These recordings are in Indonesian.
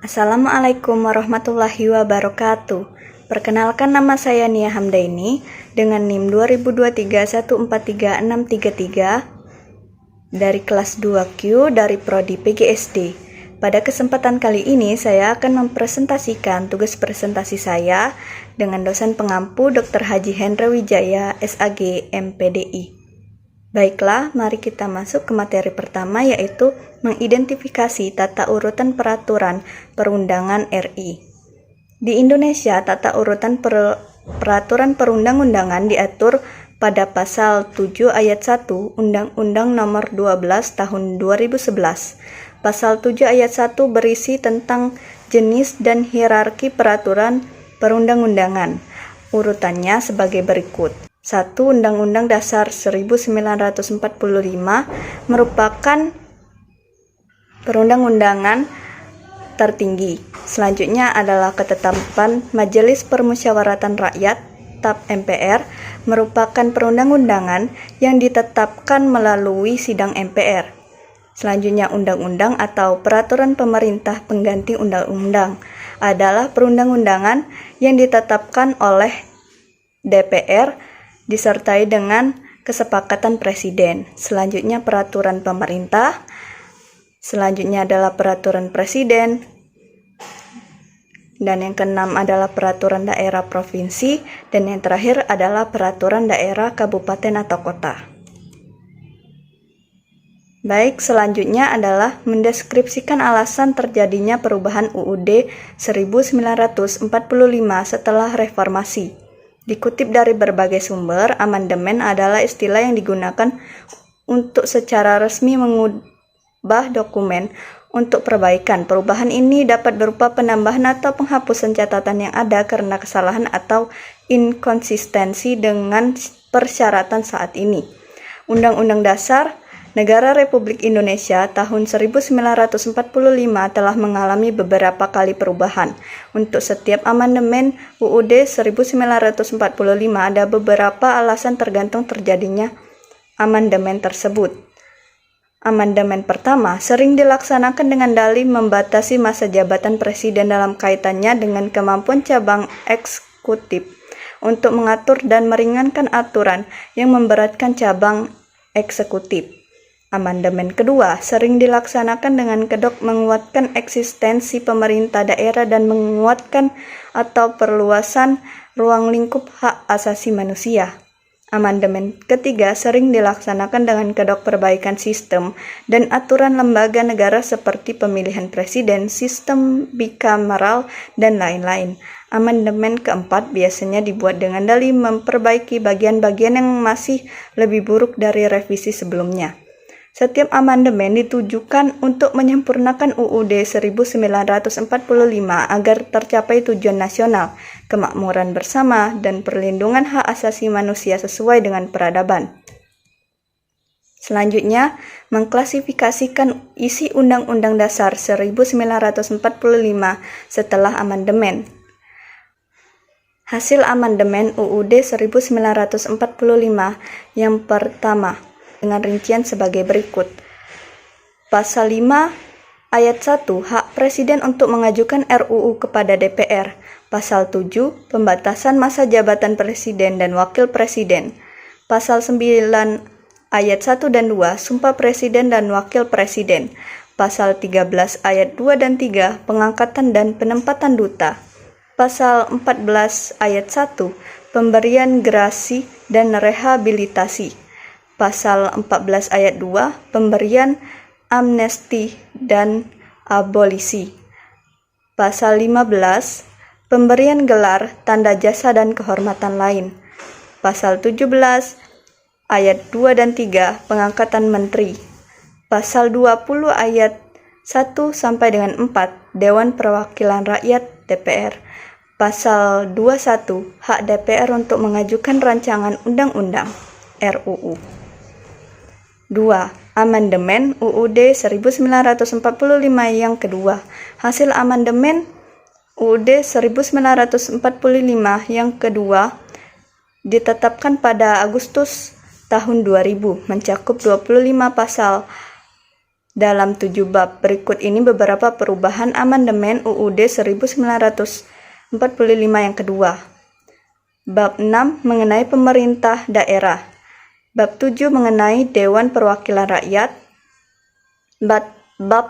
Assalamualaikum warahmatullahi wabarakatuh. Perkenalkan, nama saya Nia Hamdaini dengan NIM 2023143633 dari kelas 2Q dari Prodi PGSD. Pada kesempatan kali ini saya akan mempresentasikan tugas presentasi saya dengan dosen pengampu Dr. Haji Hendra Wijaya, SAG, MPDI. Baiklah, mari kita masuk ke materi pertama, yaitu mengidentifikasi tata urutan peraturan perundangan RI. Di Indonesia, tata urutan peraturan perundang-undangan diatur pada pasal 7 ayat 1 Undang-Undang Nomor 12 Tahun 2011. Pasal 7 ayat 1 berisi tentang jenis dan hierarki peraturan perundang-undangan. Urutannya sebagai berikut. 1. Undang-Undang Dasar 1945 merupakan perundang-undangan tertinggi. Selanjutnya adalah ketetapan Majelis Permusyawaratan Rakyat (TAP MPR) merupakan perundang-undangan yang ditetapkan melalui sidang MPR. Selanjutnya, undang-undang atau peraturan pemerintah pengganti undang-undang adalah perundang-undangan yang ditetapkan oleh DPR disertai dengan kesepakatan presiden. Selanjutnya peraturan pemerintah. Selanjutnya adalah peraturan presiden. Dan yang keenam adalah peraturan daerah provinsi. Dan yang terakhir adalah peraturan daerah kabupaten atau kota. Baik, selanjutnya adalah mendeskripsikan alasan terjadinya perubahan UUD 1945 setelah reformasi. Dikutip dari berbagai sumber, amandemen adalah istilah yang digunakan untuk secara resmi mengubah dokumen untuk perbaikan. Perubahan ini dapat berupa penambahan atau penghapusan catatan yang ada karena kesalahan atau inkonsistensi dengan persyaratan saat ini. Undang-Undang Dasar Negara Republik Indonesia tahun 1945 telah mengalami beberapa kali perubahan. Untuk setiap amandemen UUD 1945 ada beberapa alasan tergantung terjadinya amandemen tersebut. Amandemen pertama sering dilaksanakan dengan dalih membatasi masa jabatan presiden dalam kaitannya dengan kemampuan cabang eksekutif untuk mengatur dan meringankan aturan yang memberatkan cabang eksekutif. Amandemen kedua sering dilaksanakan dengan kedok menguatkan eksistensi pemerintah daerah dan menguatkan atau perluasan ruang lingkup hak asasi manusia. Amandemen ketiga sering dilaksanakan dengan kedok perbaikan sistem dan aturan lembaga negara seperti pemilihan presiden, sistem bikameral, dan lain-lain. Amandemen keempat biasanya dibuat dengan dalih memperbaiki bagian-bagian yang masih lebih buruk dari revisi sebelumnya. Setiap amandemen ditujukan untuk menyempurnakan UUD 1945 agar tercapai tujuan nasional, kemakmuran bersama, dan perlindungan hak asasi manusia sesuai dengan peradaban. Selanjutnya, mengklasifikasikan isi Undang-Undang Dasar 1945 setelah amandemen. Hasil amandemen UUD 1945 yang pertama dengan rincian sebagai berikut. Pasal 5 ayat 1 hak presiden untuk mengajukan RUU kepada DPR. Pasal 7 pembatasan masa jabatan presiden dan wakil presiden. Pasal 9 ayat 1 dan 2 sumpah presiden dan wakil presiden. Pasal 13 ayat 2 dan 3 pengangkatan dan penempatan duta. Pasal 14 ayat 1 pemberian gerasi dan rehabilitasi. Pasal 14 ayat 2 pemberian amnesti dan abolisi. Pasal 15 pemberian gelar, tanda jasa dan kehormatan lain. Pasal 17 ayat 2 dan 3 pengangkatan menteri. Pasal 20 ayat 1 sampai dengan 4 Dewan Perwakilan Rakyat DPR. Pasal 21 hak DPR untuk mengajukan rancangan undang-undang RUU. 2. Amandemen UUD 1945 yang kedua. Hasil amandemen UUD 1945 yang kedua ditetapkan pada Agustus tahun 2000, mencakup 25 pasal dalam 7 bab. Berikut ini beberapa perubahan amandemen UUD 1945 yang kedua. Bab 6 mengenai pemerintah daerah. Bab 7 mengenai Dewan Perwakilan Rakyat. Bab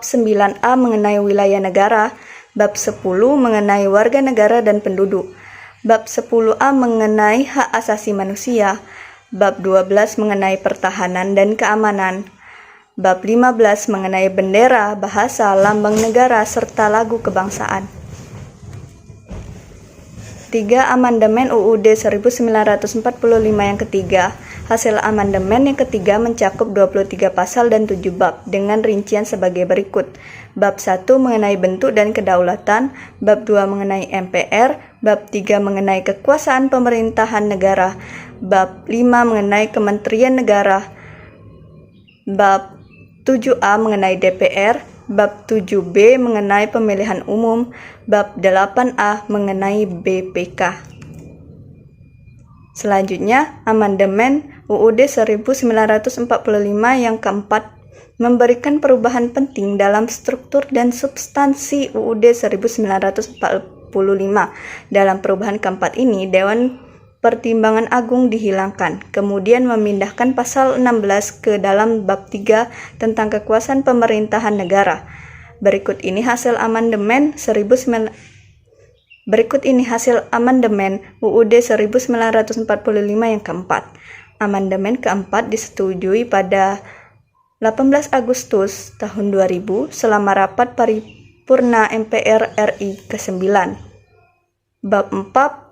9A mengenai wilayah negara. Bab 10 mengenai warga negara dan penduduk. Bab 10A mengenai hak asasi manusia. Bab 12 mengenai pertahanan dan keamanan. Bab 15 mengenai bendera, bahasa, lambang negara, serta lagu kebangsaan. 3. Amandemen UUD 1945 yang ketiga. Hasil amandemen yang ketiga mencakup 23 pasal dan 7 bab dengan rincian sebagai berikut. Bab 1 mengenai bentuk dan kedaulatan, bab 2 mengenai MPR, bab 3 mengenai kekuasaan pemerintahan negara, bab 5 mengenai Kementerian Negara, bab 7A mengenai DPR, bab 7B mengenai pemilihan umum, bab 8A mengenai BPK. Selanjutnya, amandemen UUD 1945 yang keempat memberikan perubahan penting dalam struktur dan substansi UUD 1945. Dalam perubahan keempat ini, Dewan Pertimbangan Agung dihilangkan, kemudian memindahkan pasal 16 ke dalam bab 3 tentang kekuasaan pemerintahan negara. Berikut ini hasil amandemen UUD 1945 yang keempat. Amandemen keempat disetujui pada 18 Agustus tahun 2000 selama rapat paripurna MPR RI ke-9. Bab 4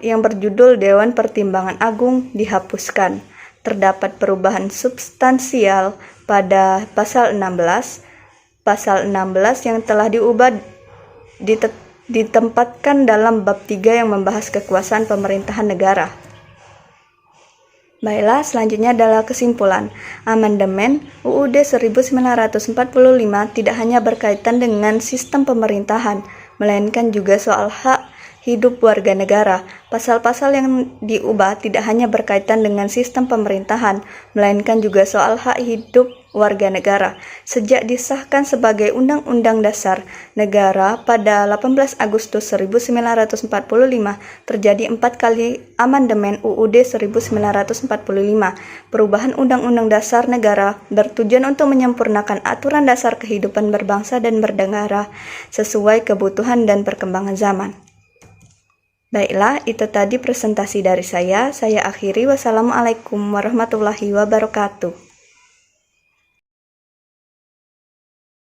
yang berjudul Dewan Pertimbangan Agung dihapuskan. Terdapat perubahan substansial pada pasal 16. Pasal 16 yang telah diubah ditempatkan dalam bab 3 yang membahas kekuasaan pemerintahan negara. Baiklah, selanjutnya adalah kesimpulan. Amandemen UUD 1945 tidak hanya berkaitan dengan sistem pemerintahan, melainkan juga soal hak hidup warga negara. Pasal-pasal yang diubah tidak hanya berkaitan dengan sistem pemerintahan, melainkan juga soal hak hidup warga negara. Sejak disahkan sebagai Undang-Undang Dasar Negara pada 18 Agustus 1945, terjadi 4 kali amandemen UUD 1945. Perubahan Undang-Undang Dasar Negara bertujuan untuk menyempurnakan aturan dasar kehidupan berbangsa dan bernegara sesuai kebutuhan dan perkembangan zaman. Baiklah, itu tadi presentasi dari saya. Saya akhiri. Wassalamualaikum warahmatullahi wabarakatuh.